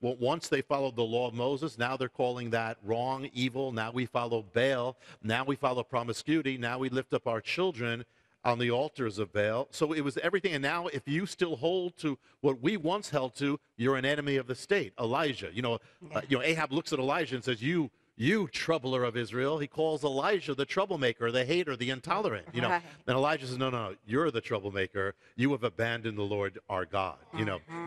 once they followed the law of Moses, now they're calling that wrong, evil. Now we follow Baal. Now we follow promiscuity. Now we lift up our children on the altars of Baal. So it was everything. And now if you still hold to what we once held to, you're an enemy of the state. Elijah, Ahab looks at Elijah and says, you troubler of Israel. He calls Elijah the troublemaker, the hater, the intolerant. Right. And Elijah says, no, you're the troublemaker. You have abandoned the Lord our God.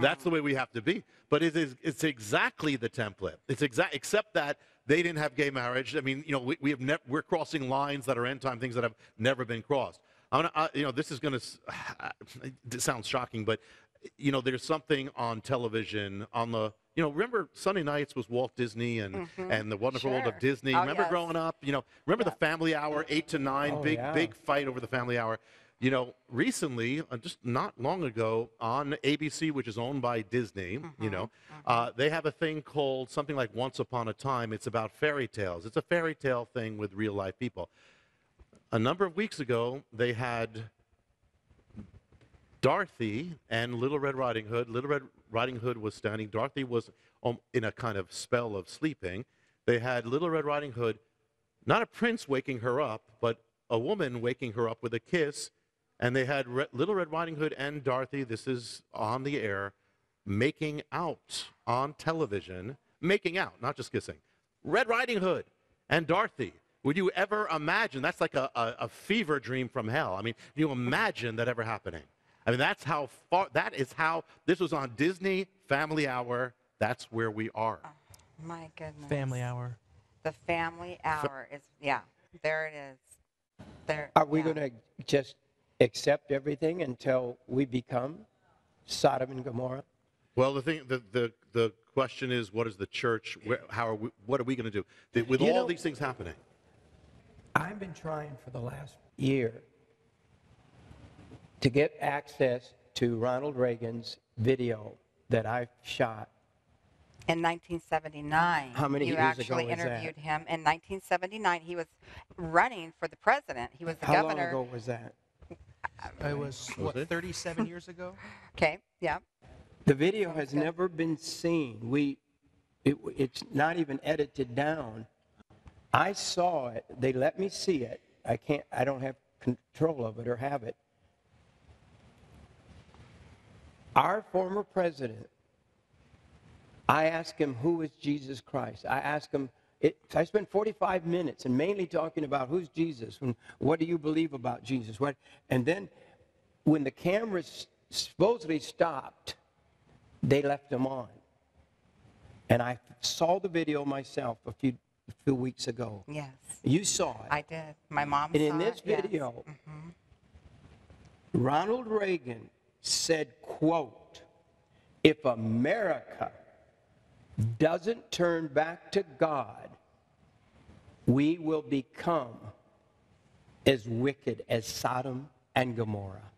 That's the way we have to be. But it's exactly the template. Except that they didn't have gay marriage. I mean, we're crossing lines that are end time things that have never been crossed. This is going to it sounds shocking, but there's something on television on the. Remember Sunday nights was Walt Disney and the Wonderful World of Disney. Remember growing up? Remember the Family Hour, 8 to 9, big fight over the Family Hour. Recently, just not long ago, on ABC, which is owned by Disney, they have a thing called something like Once Upon a Time. It's about fairy tales. It's a fairy tale thing with real life people. A number of weeks ago, they had Dorothy and Little Red Riding Hood. Little Red Riding Hood was standing. Dorothy was in a kind of spell of sleeping. They had Little Red Riding Hood, not a prince waking her up, but a woman waking her up with a kiss. And they had Little Red Riding Hood and Dorothy, this is on the air, making out on television. Making out, not just kissing. Red Riding Hood and Dorothy. Would you ever imagine? That's like a fever dream from hell. I mean, can you imagine that ever happening? I mean, that is how, this was on Disney Family Hour. That's where we are. Oh, my goodness. Family Hour. The Family Hour is, there it is. There. Are we going to just accept everything until we become Sodom and Gomorrah? Well, the question is, what is the church? What are we going to do with all these things happening? I've been trying for the last year to get access to Ronald Reagan's video that I shot. In 1979. How many years ago was that? You actually interviewed him. In 1979, he was running for the president. He was the How governor. How long ago was that? It was, 37 years ago? Okay, yeah. The video has never been seen. It's not even edited down. I saw it. They let me see it. I don't have control of it or have it. Our former president, I asked him, who is Jesus Christ? I asked him, I spent 45 minutes and mainly talking about who's Jesus and what do you believe about Jesus? And then when the cameras supposedly stopped, they left him on. And I saw the video myself a few weeks ago. Yes. You saw it. I did. My mom saw it. And in this video, Ronald Reagan said, quote, if America doesn't turn back to God, we will become as wicked as Sodom and Gomorrah.